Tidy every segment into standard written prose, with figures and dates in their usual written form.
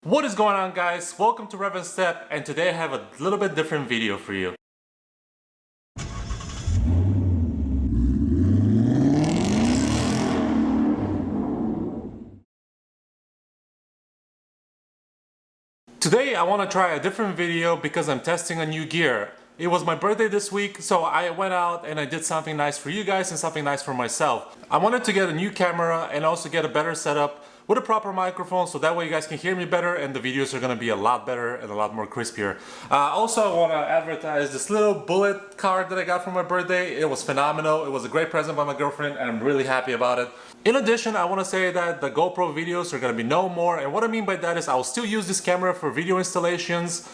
What is going on, guys? Welcome to Rev and Step, and today I have a little bit different video for you. Today I want to try a different video because I'm testing a new gear. It was my birthday this week, so I went out and I did something nice for you guys and something nice for myself. I wanted to get a new camera and also get a better setup with a proper microphone, so that way you guys can hear me better and the videos are going to be a lot better and a lot more crispier. Also, I want to advertise this little bullet card that I got for my birthday. It was phenomenal. It was a great present by my girlfriend and I'm really happy about it. In addition, I want to say that the GoPro videos are going to be no more, and what I mean by that is I will still use this camera for video installations,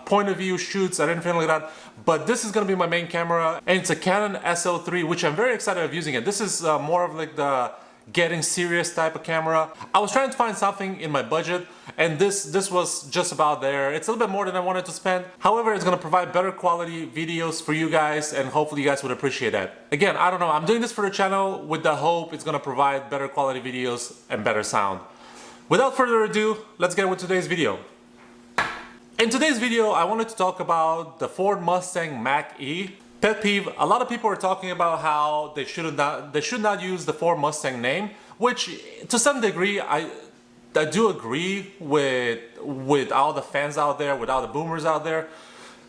point of view shoots and anything like that, but this is going to be my main camera, and it's a Canon SL3, which I'm very excited of using it. This is more of like the getting serious type of camera. I was trying to find something in my budget, and this was just about there. It's a little bit more than I wanted to spend. However, it's going to provide better quality videos for you guys, and hopefully you guys would appreciate that. Again, I don't know, I'm doing this for the channel with the hope it's going to provide better quality videos and better sound. Without further ado, let's get with today's video. In today's video, I wanted to talk about the Ford Mustang Mach-E. Pet peeve, a lot of people are talking about how they should not use the Ford Mustang name, which to some degree I do agree with all the fans out there, with all the boomers out there.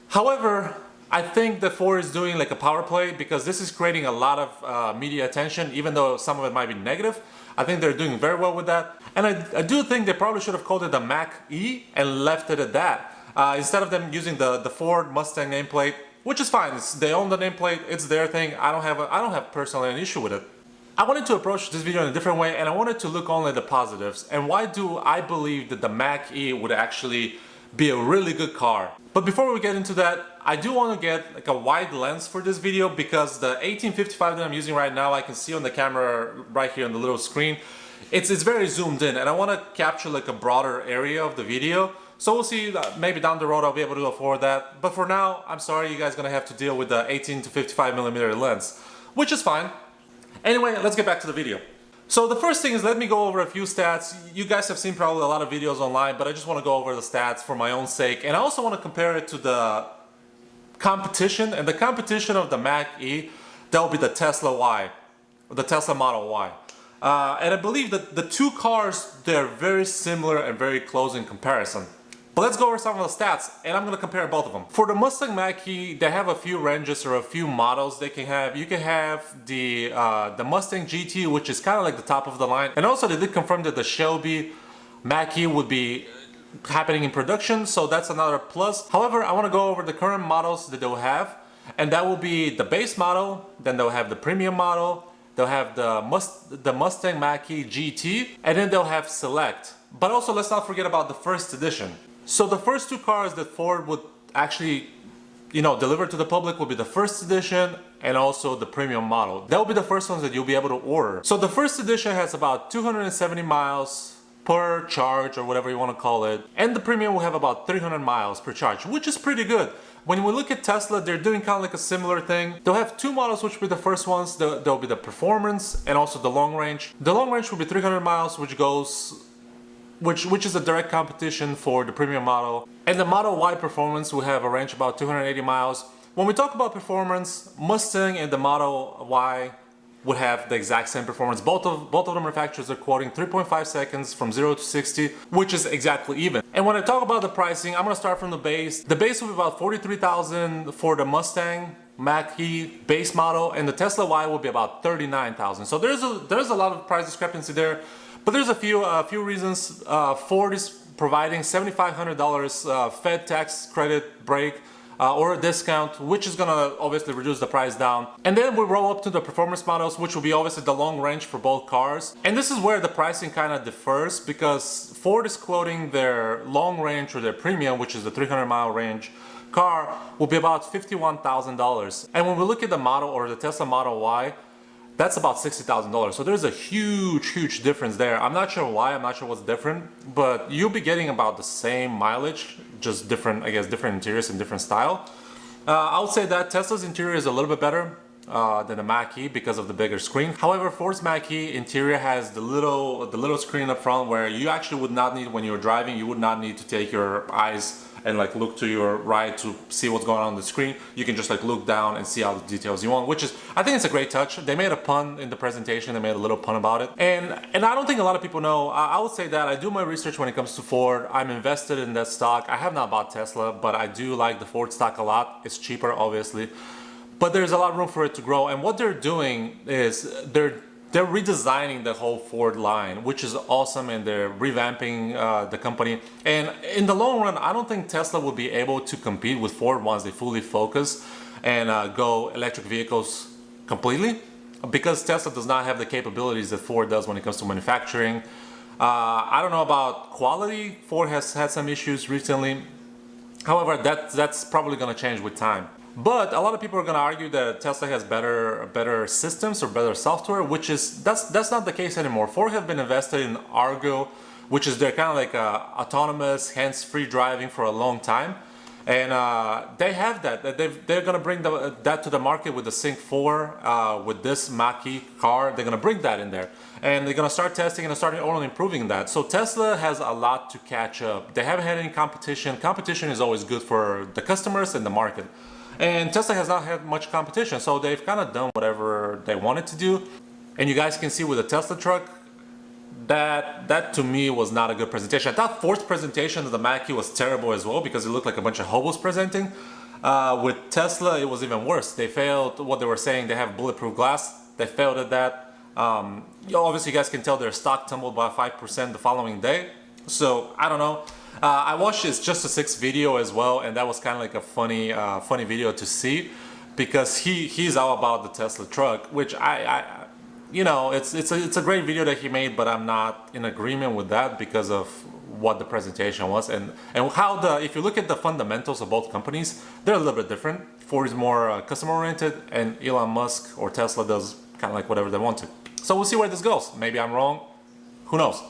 However, I think that Ford is doing like a power play because this is creating a lot of media attention, even though some of it might be negative. I think they're doing very well with that, and I do think they probably should have called it the Mach-E and left it at that, instead of them using the Ford Mustang nameplate. Which is fine, they own the nameplate, it's their thing. I don't have personally an issue with it. I wanted to approach this video in a different way, and I wanted to look only at the positives. And why do I believe that the Mach-E would actually be a really good car? But before we get into that, I do want to get like a wide lens for this video, because the 1855 that I'm using right now, I can see on the camera right here on the little screen, it's very zoomed in, and I want to capture like a broader area of the video. So we'll see, maybe down the road I'll be able to afford that. But for now, I'm sorry, you guys are gonna have to deal with the 18 to 55mm lens, which is fine. Anyway, let's get back to the video. So the first thing is, let me go over a few stats. You guys have seen probably a lot of videos online, but I just want to go over the stats for my own sake. And I also want to compare it to the competition. And the competition of the Mach-E, that will be the Tesla Y, the Tesla Model Y. And I believe that the two cars, they're very similar and very close in comparison. But let's go over some of the stats, and I'm going to compare both of them. For the Mustang Mach-E, they have a few ranges or a few models they can have. You can have the Mustang GT, which is kind of like the top of the line. And also they did confirm that the Shelby Mach-E would be happening in production, so that's another plus. However, I want to go over the current models that they'll have, and that will be the base model, then they'll have the premium model, they'll have the Mustang Mach-E GT, and then they'll have Select. But also, let's not forget about the first edition. So the first two cars that Ford would actually, deliver to the public will be the first edition and also the premium model. That will be the first ones that you'll be able to order. So the first edition has about 270 miles per charge, or whatever you want to call it. And the premium will have about 300 miles per charge, which is pretty good. When we look at Tesla, they're doing kind of like a similar thing. They'll have two models, which will be the first ones. There'll be the performance and also the long range. The long range will be 300 miles, which is a direct competition for the premium model. And the Model Y performance will have a range about 280 miles. When we talk about performance, Mustang and the Model Y would have the exact same performance. Both of the manufacturers are quoting 3.5 seconds from 0 to 60, which is exactly even. And when I talk about the pricing, I'm going to start from the base. The base will be about $43,000 for the Mustang Mach-E base model, and the Tesla Y will be about $39,000. So there's a lot of price discrepancy there. But there's a few reasons. Ford is providing $7,500 Fed tax credit break or a discount, which is gonna obviously reduce the price down. And then we roll up to the performance models, which will be obviously the long range for both cars. And this is where the pricing kind of differs, because Ford is quoting their long range, or their premium, which is the 300-mile range car, will be about $51,000. And when we look at the model, or the Tesla Model Y, that's about $60,000. So there's a huge difference there. I'm not sure why, I'm not sure what's different, but you'll be getting about the same mileage, just different, I guess, different interiors and different style. I would say that Tesla's interior is a little bit better. than the Mach-E because of the bigger screen. However, Ford's Mach-E interior has the little screen up front where you actually would not need, when you're driving, you would not need to take your eyes and like look to your right to see what's going on the screen. You can just like look down and see all the details you want, which is, I think it's a great touch. They made a pun in the presentation. They made a little pun about it. And I don't think a lot of people know. I would say that I do my research when it comes to Ford. I'm invested in that stock. I have not bought Tesla, but I do like the Ford stock a lot. It's cheaper, obviously, but there's a lot of room for it to grow. And what they're doing is they're redesigning the whole Ford line, which is awesome, and they're revamping the company. And in the long run, I don't think Tesla will be able to compete with Ford once they fully focus and go electric vehicles completely, because Tesla does not have the capabilities that Ford does when it comes to manufacturing. I don't know about quality. Ford has had some issues recently. However, that's probably going to change with time. But a lot of people are going to argue that Tesla has better systems or better software, which is that's not the case anymore. Ford have been invested in Argo, which is their kind of like autonomous hands-free driving for a long time, and they have that. They're going to bring that to the market with the Sync 4, with this Mach-E car. They're going to bring that in there, and they're going to start testing and starting only improving that. So Tesla has a lot to catch up. They haven't had any competition. Competition is always good for the customers and the market. And Tesla has not had much competition, so they've kind of done whatever they wanted to do. And you guys can see with the Tesla truck, that to me was not a good presentation. I thought Ford's presentation of the Mach-E was terrible as well, because it looked like a bunch of hobos presenting. With Tesla, it was even worse. They failed what they were saying. They have bulletproof glass. They failed at that. Obviously, you guys can tell their stock tumbled by 5% the following day. So I don't know. I watched his Just a Six video as well, and that was kind of like a funny video to see, because he's all about the Tesla truck, which you know, it's a great video that he made, but I'm not in agreement with that because of what the presentation was and how if you look at the fundamentals of both companies, they're a little bit different. Ford is more customer oriented, and Elon Musk or Tesla does kind of like whatever they want to. So we'll see where this goes. Maybe I'm wrong. Who knows?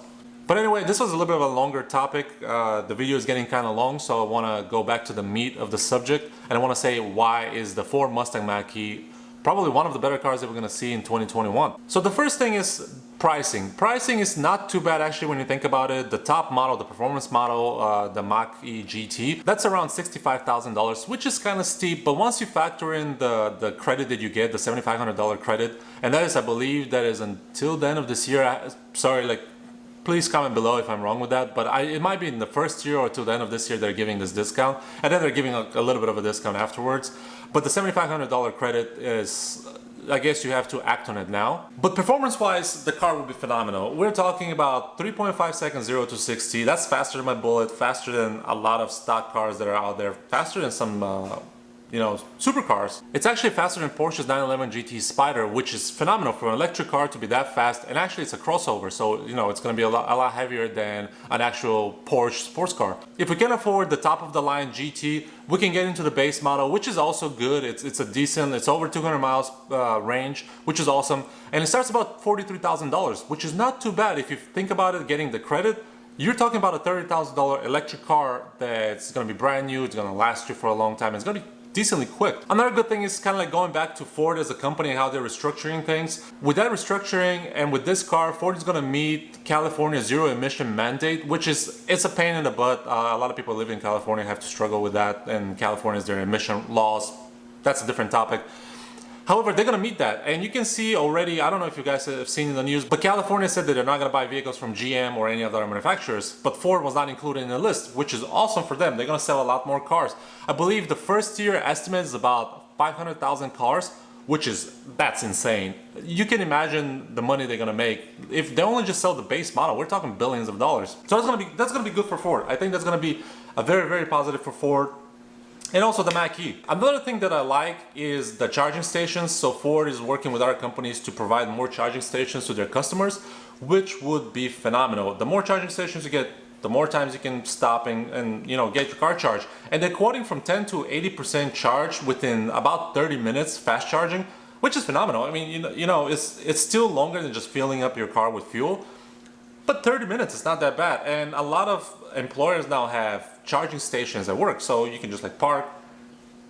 But anyway, this was a little bit of a longer topic. The video is getting kind of long, so I want to go back to the meat of the subject, and I want to say why is the Ford Mustang Mach-E probably one of the better cars that we're going to see in 2021. So the first thing is pricing. Pricing is not too bad actually when you think about it. The top model, the performance model, the Mach-E GT, that's around $65,000, which is kind of steep, but once you factor in the credit that you get, the $7,500 credit, and that is, I believe, that is until the end of this year. Sorry, like, please comment below if I'm wrong with that, but it might be in the first year or to the end of this year they're giving this discount, and then they're giving a little bit of a discount afterwards. But the $7,500 credit is, I guess you have to act on it now. But performance-wise, the car will be phenomenal. We're talking about 3.5 seconds 0 to 60. That's faster than my Bullet, faster than a lot of stock cars that are out there, faster than some you know, supercars. It's actually faster than Porsche's 911 GT Spyder, which is phenomenal for an electric car to be that fast. And actually it's a crossover, so you know it's going to be a lot heavier than an actual Porsche sports car. If we can afford the top of the line GT, we can get into the base model, which is also good. It's a decent, it's over 200 miles range, which is awesome. And it starts about $43,000, which is not too bad if you think about it, getting the credit. You're talking about a $30,000 electric car that's going to be brand new, it's going to last you for a long time, it's going to be decently quick. Another good thing is kind of like going back to Ford as a company and how they're restructuring things. With that restructuring and with this car, Ford is going to meet California's zero emission mandate, which is, it's a pain in the butt. A lot of people living in California have to struggle with that, and California's their emission laws. That's a different topic. However, they're going to meet that, and you can see already, I don't know if you guys have seen in the news, but California said that they're not going to buy vehicles from GM or any other manufacturers, but Ford was not included in the list, which is awesome for them. They're going to sell a lot more cars. I believe the first year estimate is about 500,000 cars, which is, that's insane. You can imagine the money they're going to make. If they only just sell the base model, we're talking billions of dollars. So that's going to be good for Ford. I think that's going to be a very, very positive for Ford. And also the Mach-E. Another thing that I like is the charging stations. So Ford is working with other companies to provide more charging stations to their customers, which would be phenomenal. The more charging stations you get, the more times you can stop and you know, get your car charged. And they're quoting from 10 to 80% charge within about 30 minutes fast charging, which is phenomenal. I mean, you know, it's still longer than just filling up your car with fuel, but 30 minutes is not that bad. And a lot of employers now have charging stations at work, so you can just like park,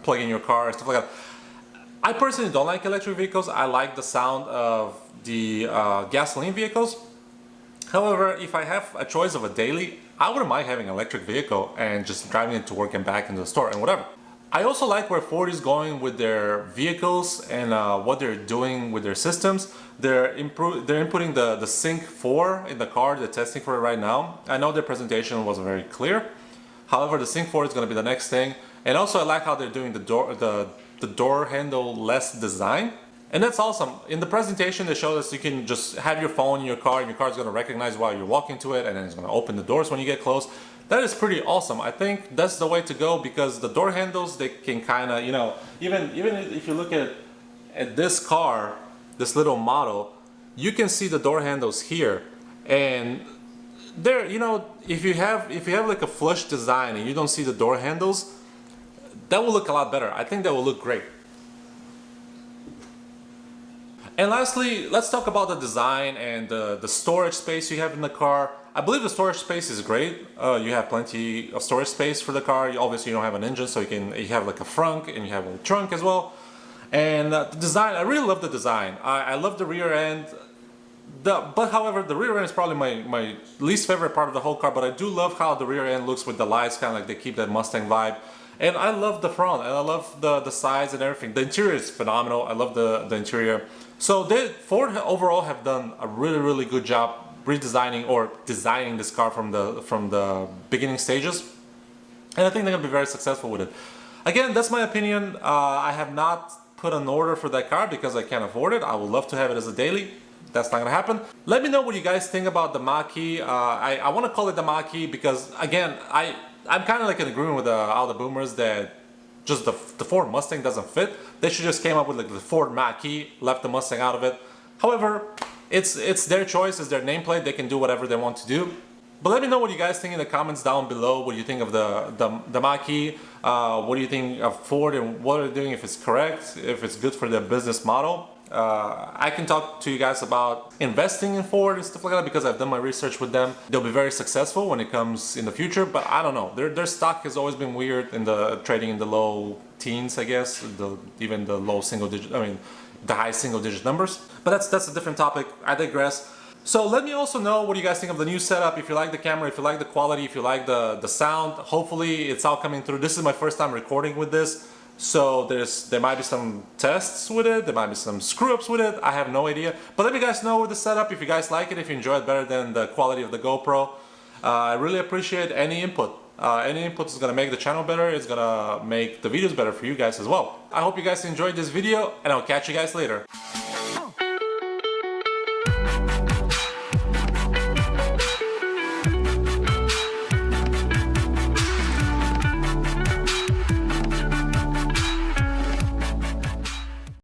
plug in your car and stuff like that. I personally don't like electric vehicles. I like the sound of the gasoline vehicles. However, if I have a choice of a daily, I wouldn't mind having an electric vehicle and just driving it to work and back into the store and whatever. I also like where Ford is going with their vehicles and what they're doing with their systems. They're inputting the Sync 4 in the car. They're testing for it right now. I know their presentation wasn't very clear. However, the Sync 4 is going to be the next thing. And also I like how they're doing the door handle less design. And that's awesome. In the presentation they showed us you can just have your phone in your car and your car is going to recognize while you're walking to it, and then it's going to open the doors when you get close. That is pretty awesome. I think that's the way to go, because the door handles, they can kind of, you know, even if you look at this car, this little model, you can see the door handles here, and there, you know, if you have like a flush design and you don't see the door handles, that will look a lot better. I think that will look great. And lastly, let's talk about the design and the storage space you have in the car. I believe the storage space is great. You have plenty of storage space for the car. Obviously you don't have an engine, so you have like a frunk and you have a trunk as well. And the design, I really love the design. I love the rear end. But however, the rear end is probably my least favorite part of the whole car, but I do love how the rear end looks with the lights, kind of like they keep that Mustang vibe. And I love the front, and I love the sides and everything. The interior is phenomenal. I love the interior. So Ford overall have done a really good job redesigning or designing this car from the beginning stages. And I think they're gonna be very successful with it. Again, that's my opinion. I have not put an order for that car because I can't afford it. I would love to have it as a daily. That's not gonna happen. Let me know what you guys think about the Mach-E. I want to call it the Mach-E because, again, I'm kind of like in agreement with all the boomers that just the Ford Mustang doesn't fit. They should just came up with like the Ford Mach-E, left the Mustang out of it. However, it's their choice, it's their nameplate. They can do whatever they want to do. But let me know what you guys think in the comments down below. What do you think of the Mach-E? What do you think of Ford and what they're doing, if it's correct, if it's good for their business model? I can talk to you guys about investing in Ford and stuff like that because I've done my research with them. They'll be very successful when it comes in the future, but I don't know. Their stock has always been weird in the trading in the low teens, I guess, even the low single digit, I mean, the high single digit numbers. But that's a different topic. I digress. So let me also know what you guys think of the new setup, if you like the camera, if you like the quality, if you like the sound. Hopefully it's all coming through. This is my first time recording with this, so there might be some tests with it, there might be some screw-ups with it, I have no idea. But let me guys know with the setup, if you guys like it, if you enjoy it better than the quality of the GoPro. I really appreciate any input. Any input is gonna make the channel better, it's gonna make the videos better for you guys as well. I hope you guys enjoyed this video, and I'll catch you guys later.